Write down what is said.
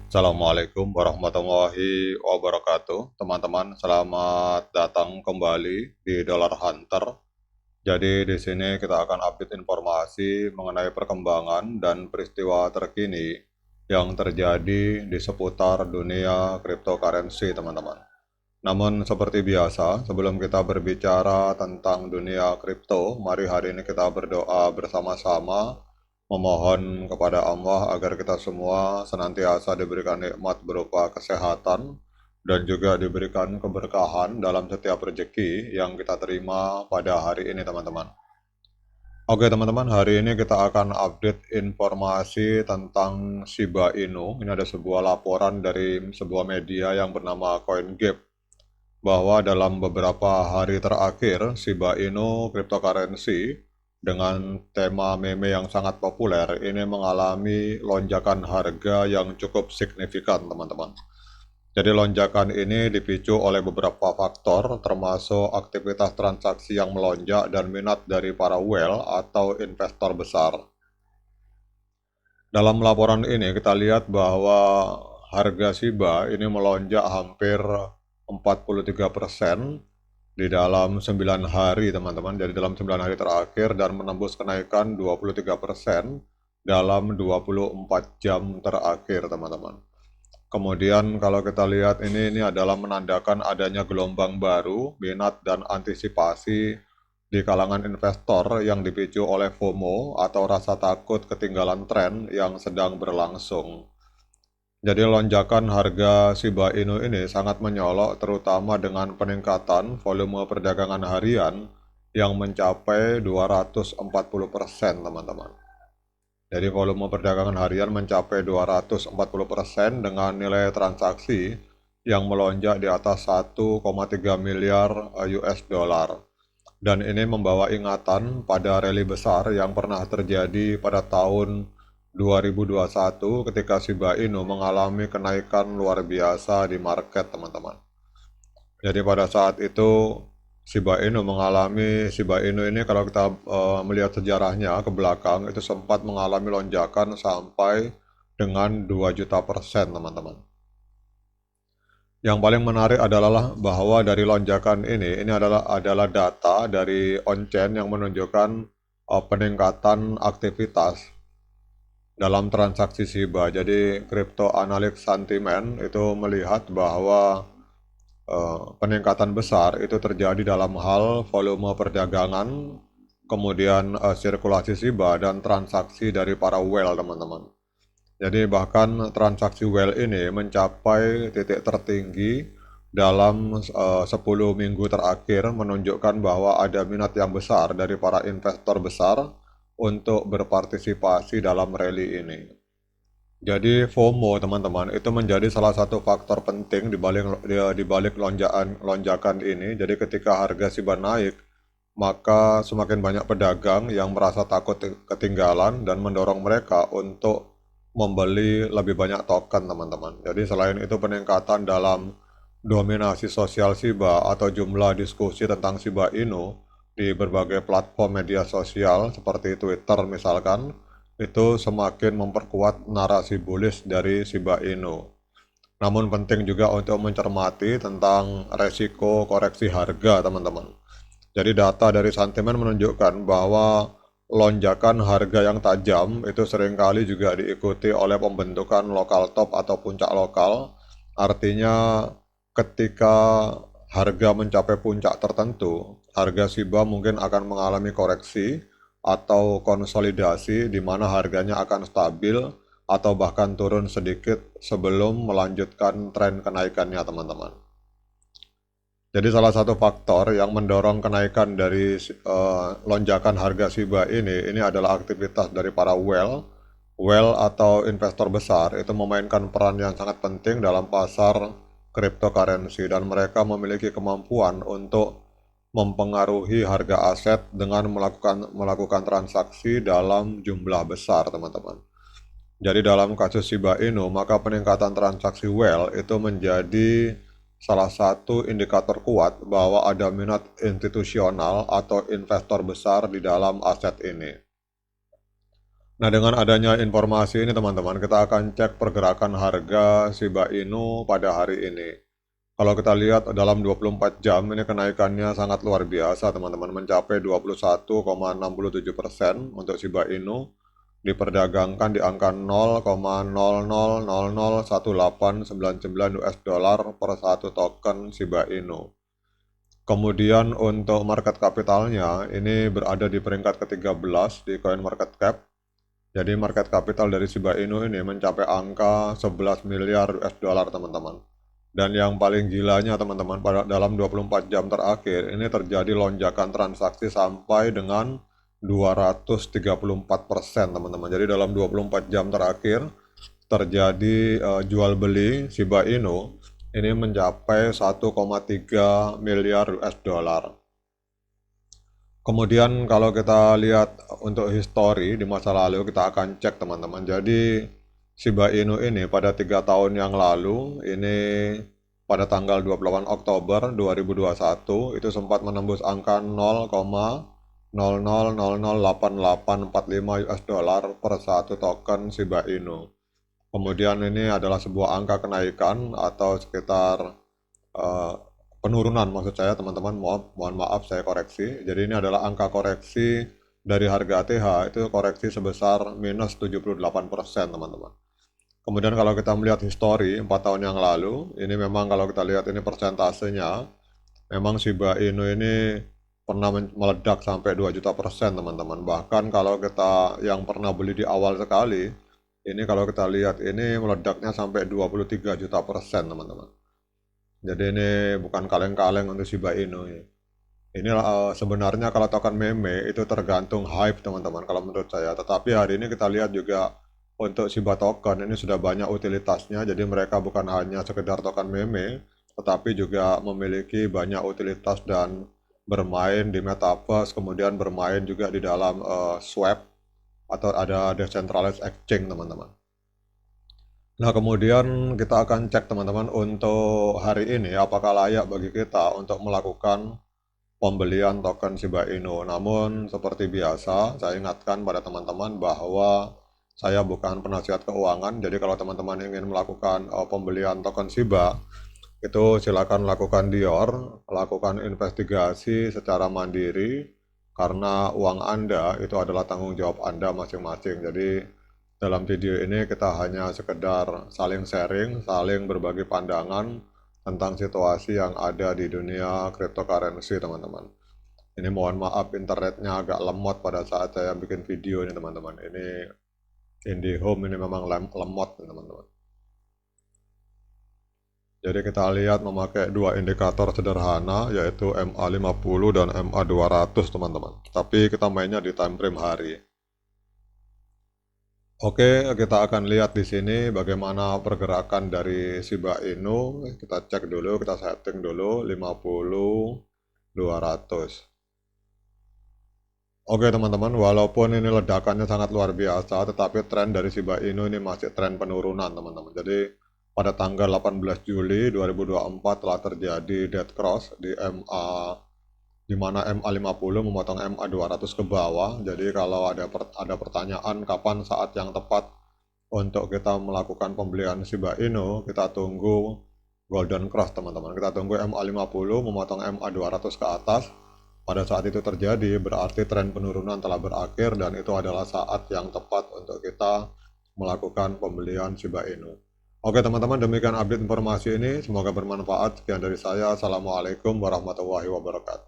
Assalamualaikum warahmatullahi wabarakatuh. Teman-teman, selamat datang kembali di Dollar Hunter. Jadi di sini kita akan update informasi mengenai perkembangan dan peristiwa terkini yang terjadi di seputar dunia cryptocurrency, teman-teman. Namun seperti biasa, sebelum kita berbicara tentang dunia kripto, mari hari ini kita berdoa bersama-sama memohon kepada Allah agar kita semua senantiasa diberikan nikmat berupa kesehatan dan juga diberikan keberkahan dalam setiap rezeki yang kita terima pada hari ini, teman-teman. Oke teman-teman, hari ini kita akan update informasi tentang Shiba Inu. Ini ada sebuah laporan dari sebuah media yang bernama CoinGate bahwa dalam beberapa hari terakhir, Shiba Inu cryptocurrency dengan tema meme yang sangat populer ini mengalami lonjakan harga yang cukup signifikan, teman-teman. Jadi lonjakan ini dipicu oleh beberapa faktor, termasuk aktivitas transaksi yang melonjak dan minat dari para whale atau investor besar. Dalam laporan ini kita lihat bahwa harga Shiba ini melonjak hampir 43% di dalam 9 hari, teman-teman. Jadi dalam 9 hari terakhir dan menembus kenaikan 23% dalam 24 jam terakhir, teman-teman. Kemudian kalau kita lihat ini adalah menandakan adanya gelombang baru, minat dan antisipasi di kalangan investor yang dipicu oleh FOMO atau rasa takut ketinggalan tren yang sedang berlangsung. Jadi lonjakan harga Shiba Inu ini sangat menyolok terutama dengan peningkatan volume perdagangan harian yang mencapai 240%, teman-teman. Jadi volume perdagangan harian mencapai 240% dengan nilai transaksi yang melonjak di atas 1,3 miliar US dollar. Dan ini membawa ingatan pada rally besar yang pernah terjadi pada tahun 2021 ketika Shiba Inu mengalami kenaikan luar biasa di market, teman-teman. Jadi pada saat itu Shiba Inu ini kalau kita melihat sejarahnya ke belakang itu sempat mengalami lonjakan sampai dengan 2 juta persen, teman-teman. Yang paling menarik adalah bahwa dari lonjakan ini adalah data dari on-chain yang menunjukkan peningkatan aktivitas dalam transaksi Shiba. Jadi Crypto Analytics Sentiment itu melihat bahwa peningkatan besar itu terjadi dalam hal volume perdagangan, kemudian sirkulasi Shiba dan transaksi dari para whale, teman-teman. Jadi bahkan transaksi whale ini mencapai titik tertinggi dalam 10 minggu terakhir, menunjukkan bahwa ada minat yang besar dari para investor besar untuk berpartisipasi dalam rally ini. Jadi FOMO, teman-teman, itu menjadi salah satu faktor penting di balik lonjakan ini. Jadi ketika harga Shiba naik, maka semakin banyak pedagang yang merasa takut ketinggalan dan mendorong mereka untuk membeli lebih banyak token, teman-teman. Jadi selain itu peningkatan dalam dominasi sosial Shiba atau jumlah diskusi tentang Shiba Inu di berbagai platform media sosial seperti Twitter misalkan, itu semakin memperkuat narasi bullish dari Shiba Inu. Namun penting juga untuk mencermati tentang resiko koreksi harga, teman-teman. Jadi data dari sentimen menunjukkan bahwa lonjakan harga yang tajam itu seringkali juga diikuti oleh pembentukan lokal top atau puncak lokal. Artinya ketika harga mencapai puncak tertentu, harga Shiba mungkin akan mengalami koreksi atau konsolidasi di mana harganya akan stabil atau bahkan turun sedikit sebelum melanjutkan tren kenaikannya, teman-teman. Jadi salah satu faktor yang mendorong kenaikan dari lonjakan harga Shiba ini adalah aktivitas dari para whale atau investor besar itu memainkan peran yang sangat penting dalam pasar cryptocurrency dan mereka memiliki kemampuan untuk mempengaruhi harga aset dengan melakukan transaksi dalam jumlah besar, teman-teman. Jadi dalam kasus Shiba Inu, maka peningkatan transaksi whale itu menjadi salah satu indikator kuat bahwa ada minat institusional atau investor besar di dalam aset ini. Nah, dengan adanya informasi ini teman-teman, kita akan cek pergerakan harga Shiba Inu pada hari ini. Kalau kita lihat dalam 24 jam ini kenaikannya sangat luar biasa teman-teman, mencapai 21,67% untuk Shiba Inu, diperdagangkan di angka 0,00001899 US dollar per satu token Shiba Inu. Kemudian untuk market capitalnya ini berada di peringkat ke-13 di Coin Market Cap. Jadi market capital dari Shiba Inu ini mencapai angka 11 miliar US dollar teman-teman. Dan yang paling gilanya teman-teman, pada dalam 24 jam terakhir ini terjadi lonjakan transaksi sampai dengan 234% teman-teman. Jadi dalam 24 jam terakhir terjadi jual beli Shiba Inu ini mencapai 1,3 miliar US dollar. Kemudian kalau kita lihat untuk histori di masa lalu, kita akan cek teman-teman. Jadi Shiba Inu ini pada 3 tahun yang lalu, ini pada tanggal 28 Oktober 2021 itu sempat menembus angka 0,00008845 US dollar per satu token Shiba Inu. Kemudian ini adalah sebuah angka kenaikan atau sekitar penurunan maksud saya teman-teman, mohon maaf saya koreksi. Jadi ini adalah angka koreksi dari harga ATH, itu koreksi sebesar minus 78% teman-teman. Kemudian kalau kita melihat histori 4 tahun yang lalu, ini memang kalau kita lihat ini persentasenya, memang Shiba Inu ini pernah meledak sampai 2 juta persen teman-teman. Bahkan kalau kita yang pernah beli di awal sekali, ini kalau kita lihat ini meledaknya sampai 23 juta persen teman-teman. Jadi ini bukan kaleng-kaleng untuk Shiba Inu. Ini sebenarnya kalau token meme itu tergantung hype teman-teman kalau menurut saya. Tetapi hari ini kita lihat juga untuk Shiba token ini sudah banyak utilitasnya. Jadi mereka bukan hanya sekedar token meme, tetapi juga memiliki banyak utilitas dan bermain di metaverse, kemudian bermain juga di dalam swap atau ada decentralized exchange teman-teman. Nah, kemudian kita akan cek teman-teman untuk hari ini apakah layak bagi kita untuk melakukan pembelian token Shiba Inu. Namun seperti biasa, saya ingatkan pada teman-teman bahwa saya bukan penasihat keuangan. Jadi kalau teman-teman ingin melakukan pembelian token Shiba, itu silakan lakukan Dior, lakukan investigasi secara mandiri karena uang Anda itu adalah tanggung jawab Anda masing-masing. Jadi dalam video ini kita hanya sekedar saling sharing, saling berbagi pandangan tentang situasi yang ada di dunia cryptocurrency teman-teman. Ini mohon maaf internetnya agak lemot pada saat saya bikin video ini teman-teman. Ini IndiHome ini memang lemot teman-teman. Jadi kita lihat memakai dua indikator sederhana yaitu MA50 dan MA200 teman-teman. Tapi kita mainnya di time frame hari. Oke, kita akan lihat di sini bagaimana pergerakan dari Shiba Inu. Kita cek dulu, kita setting dulu 50 200. Oke teman-teman, walaupun ini ledakannya sangat luar biasa, tetapi tren dari Shiba Inu ini masih tren penurunan teman-teman. Jadi pada tanggal 18 Juli 2024 telah terjadi dead cross di MA, di mana MA50 memotong MA200 ke bawah. Jadi kalau ada pertanyaan kapan saat yang tepat untuk kita melakukan pembelian Shiba Inu, kita tunggu golden cross teman-teman. Kita tunggu MA50 memotong MA200 ke atas. Pada saat itu terjadi, berarti tren penurunan telah berakhir dan itu adalah saat yang tepat untuk kita melakukan pembelian Shiba Inu. Oke teman-teman, demikian update informasi ini. Semoga bermanfaat. Sekian dari saya. Assalamualaikum warahmatullahi wabarakatuh.